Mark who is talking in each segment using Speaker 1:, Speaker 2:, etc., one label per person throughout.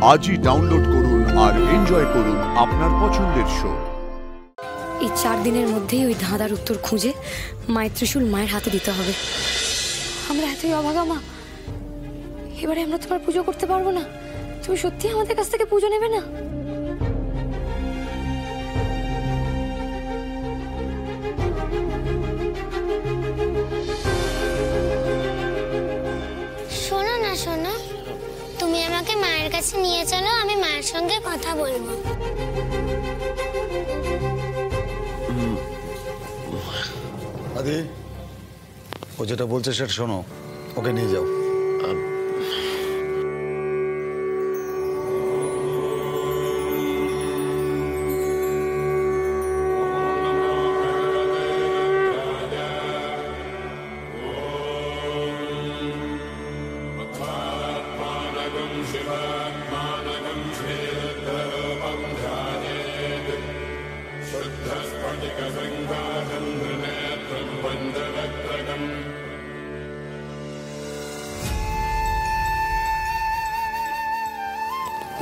Speaker 1: আজই ডাউনলোড করুন আর এনজয় করুন আপনার পছন্দের শো।
Speaker 2: এই 4 দিনের মধ্যেই ওই ধাঁধার উত্তর খুঁজে মায়ের ত্রিশূল মায়ের হাতে দিতে হবে। আমরা এতই অভাগা মা, এবারে আমরা তোমার পুজো করতে পারবো না। তুমি সত্যি আমাদের কাছ থেকে পুজো নেবে না?
Speaker 3: শোনো না শোনো, তুমি আমাকে মায়ের কাছে নিয়ে চলো, আমি মায়ের সঙ্গে কথা বলবো।
Speaker 4: আদি, ও যেটা বলছে সেটা শোনো, ওকে নিয়ে যাও।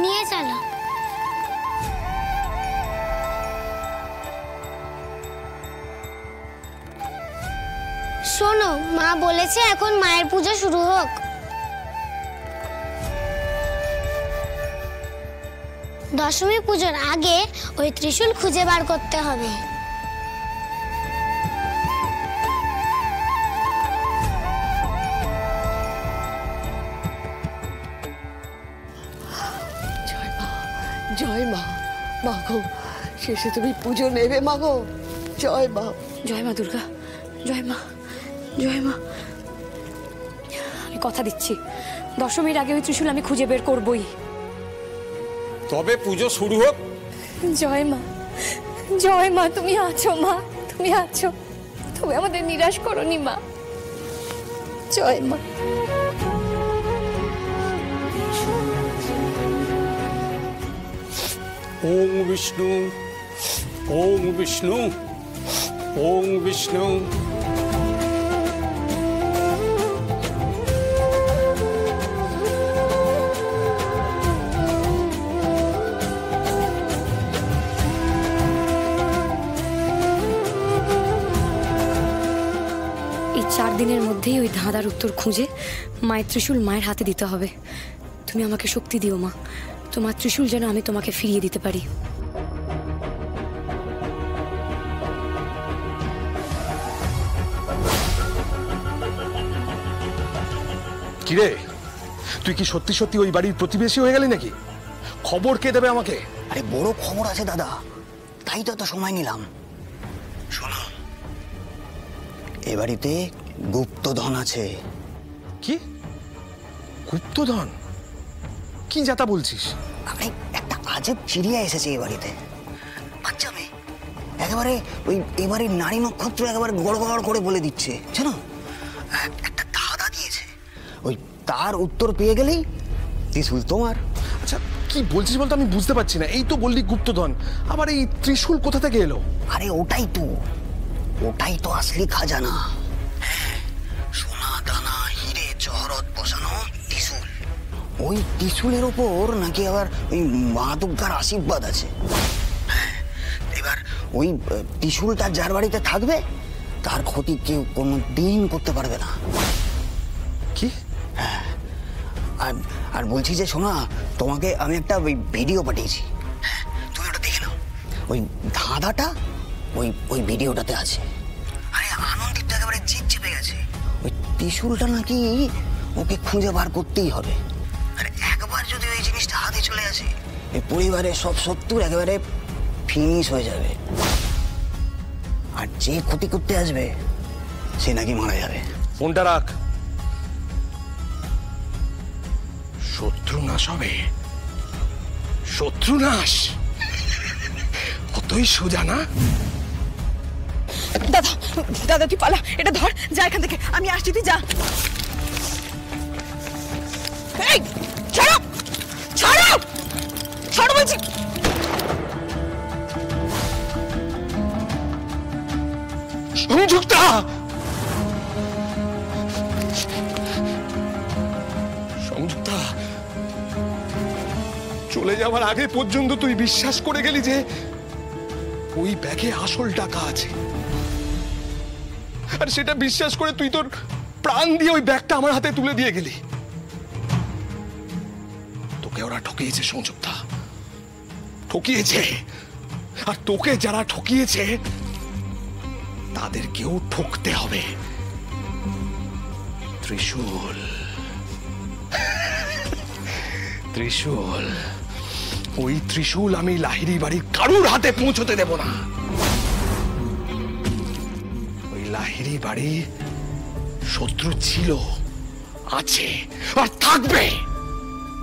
Speaker 3: নিয়ে চলো। শোনো, মা বলেছে এখন মায়ের পুজো শুরু হোক। দশমী পুজোর আগে ওই ত্রিশূল খুঁজে বার করতে হবে।
Speaker 5: জয় মা, মা গো, শেষে তুমি পুজো নেবে মা গো। জয় মা,
Speaker 2: জয় মা দুর্গা, জয় মা, জয় মা। আমি কথা দিচ্ছি, দশমীর আগে ওই ত্রিশূল আমি খুঁজে বের করবই।
Speaker 6: তবে পুজো শুরু হোক।
Speaker 2: জয় মা, জয় মা, তুমি আছো মা, তুমি আছো, তুমি আমাদের নিরাশ করোনি মা। জয় মা।
Speaker 6: ওম বিষ্ণু, ওম বিষ্ণু, ওম বিষ্ণু।
Speaker 2: এই 4 দিনের মধ্যেই ওই ধাঁধার উত্তর খুঁজে মায়ের ত্রিশূল মায়ের হাতে দিতে হবে। তুমি আমাকে শক্তি দিও মা, তোমার ত্রিশূল যেন আমি তোমাকে ফিরিয়ে দিতে পারি।
Speaker 7: কিরে, তুই কি সত্যি সত্যি ওই বাড়ির প্রতিবেশী হয়ে গেলি নাকি? খবর কে দেবে আমাকে?
Speaker 8: আরে বড় খবর আছে দাদা, তাই তো এত সময় নিলাম। শোনো, এ বাড়িতে গুপ্তধন আছে।
Speaker 7: কি গুপ্তধন? কি যাতা বলছিস?
Speaker 8: আরে একটা আজব চিড়িয়া এসেছে এ বাড়িতে, বাচ্চা মেয়ে, একেবারে ওই এবারে নারী নক্ষত্র একেবারে গড়গড় করে বলে দিচ্ছে। জানো, একটা ধাঁধা দিয়েছে, ওই তার উত্তর পেয়ে গেলেই ত্রিশূল তোমার।
Speaker 7: আচ্ছা, কি বলছিস বলতো? আমি বুঝতে পারছি না। এই তো বললি গুপ্তধন, আবার এই ত্রিশূল কোথা থেকে এলো?
Speaker 8: আরে ওটাই তো আসলি খাজানা। হ্যাঁ, সোনা দানা হিরে জহরত বসানো ত্রিশূল। ওই ত্রিশূলের ওপর নাকি আবার ওই মা দুর্গার আশীর্বাদ আছে। হ্যাঁ, এবার ওই ত্রিশূলটা যার বাড়িতে থাকবে তার ক্ষতি কেউ কোনো দিন করতে পারবে না।
Speaker 7: কি?
Speaker 8: হ্যাঁ, আর বলছি যে শোনা, তোমাকে আমি একটা ওই ভিডিও পাঠিয়েছি, হ্যাঁ, তুমি ওটা দেখে নাও। ওই ধাঁধাটা ওই ভিডিওটাতে আছে। আরে আনন্দিত একেবারে জিভ চেপে গেছে। ওই ত্রিশূলটা নাকি ওকে খুঁজে বার করতেই হবে। আর একবার যদি ওই জিনিসটা হাতে চলে আসে, এই পরিবারের সব শত্রু একেবারে ফিনিশ হয়ে যাবে। আর যে ক্ষতি করতে আসবে সে নাকি মারা যাবে।
Speaker 7: ফোনটা রাখ। শত্রু নাশ হবে? শত্রু নাশ কতই সোজা না?
Speaker 5: দাদা, দাদা তুই পালা, এটা ধর, যা এখান থেকে, আমি আসছি, তুই যা। এই ছাড়ো, ছাড়ো, ছাড়ো বলছি।
Speaker 7: সংযুক্তা, সংযুক্তা, চলে যাওয়ার আগে পর্যন্ত তুই বিশ্বাস করে গেলি যে ওই ব্যাগে আসল টাকা আছে, আর সেটা বিশ্বাস করে তুই তোর প্রাণ দিয়ে ওই ব্যাগটা আমার হাতে তুলে দিয়ে গেলি। তোকে ওরা ঠকিয়েছে সংযুক্তা, ঠকিয়েছে। আর তোকে যারা ঠকিয়েছে তাদেরকেও ঠকতে হবে। ত্রিশূল, ত্রিশূল, ওই ত্রিশূল আমি লাহিড়ী বাড়ির কারুর হাতে পৌঁছতে দেব না। ওই লাহিড়ী বাড়ি শত্রু ছিল, আছে, আর থাকবে।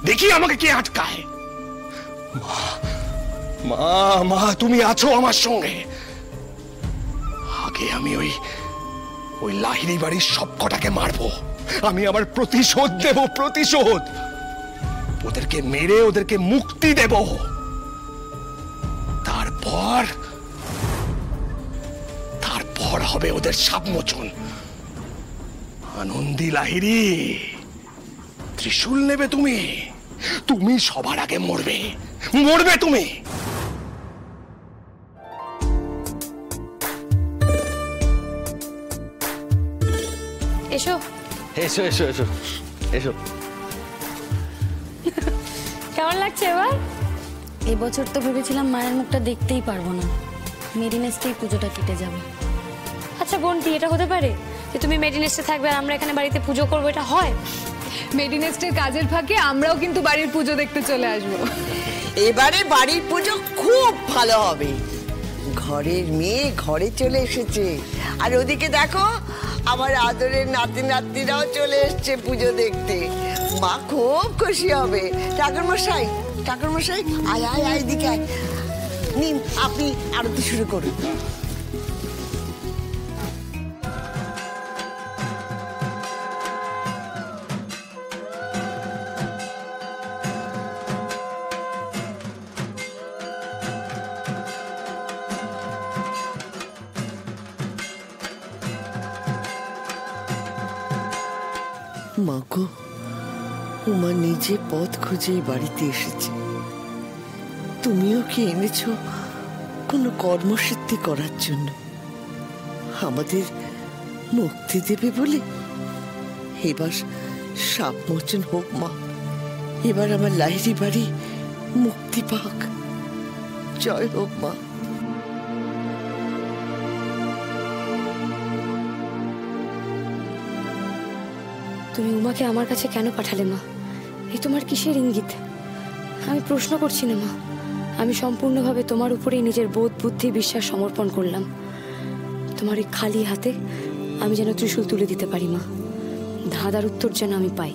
Speaker 7: দেখি আমাকে কে আটকায়। মা, মা, তুমি আছো আমার সঙ্গে। আগে আমি ওই লাহিড়ী বাড়ির সব কটাকে মারবো। আমি আবার প্রতিশোধ দেব, প্রতিশোধ। ওদেরকে মেরে ওদেরকে মুক্তি দেব। তারপর হবে ওদের সাপমোচন। আনন্দী লাহিড়ী, ত্রিশূল নেবে তুমি? তুমি সবার আগে মরবে, মরবে তুমি।
Speaker 2: এসো
Speaker 9: এসো এসো এসো এসো।
Speaker 2: কেমন লাগছে এবার? এবছর তো ভেবেছিলাম মায়ের মুখটা দেখতেই পারবো না, মেরিনেস্টেই পুজোটা কেটে যাবে। আচ্ছা বোনটি, এটা হতে পারে যে তুমি মেরিনেস্টে থাকবে আর আমরা এখানে বাড়িতে পুজো করবো? এটা হয়?
Speaker 10: মেরিনেস্টের কাজের ফাঁকে আমরাও কিন্তু বাড়ির পুজো দেখতে চলে আসবো।
Speaker 5: এবারে বাড়ির পুজো খুব ভালো হবে। ঘরের মেয়ে ঘরে চলে এসেছে, আর ওদিকে দেখো আমার আদরের নাতি নাতনিরাও চলে এসছে পুজো দেখতে। মা খুব খুশি হবে। ঠাকুরমশাই, ঠাকুরমশাই, আয় আয় আয়, এদিকে আয়। নিন, আপনি আরতি শুরু করুন। মাগো, উমা নিজে পথ খুঁজে বাড়িতে এসেছে। তুমিও কি এনেছো কোনো কর্মসিদ্ধি করার জন্য, আমাদের মুক্তি দেবে বলে? এবার সাপ মোচন হোক মা, এবার আমার লাহিড়ী বাড়ি মুক্তি পাক। জয় হোক মা।
Speaker 2: তুমি উমাকে আমার কাছে কেন পাঠালে মা? এই তোমার কিসের ইঙ্গিত? আমি প্রশ্ন করছি না মা, আমি সম্পূর্ণভাবে তোমার উপরেই নিজের বোধ, বুদ্ধি, বিশ্বাস সমর্পণ করলাম। তোমার এই খালি হাতে আমি যেন ত্রিশূল তুলে দিতে পারি মা, ধাঁধার উত্তর যেন আমি পাই।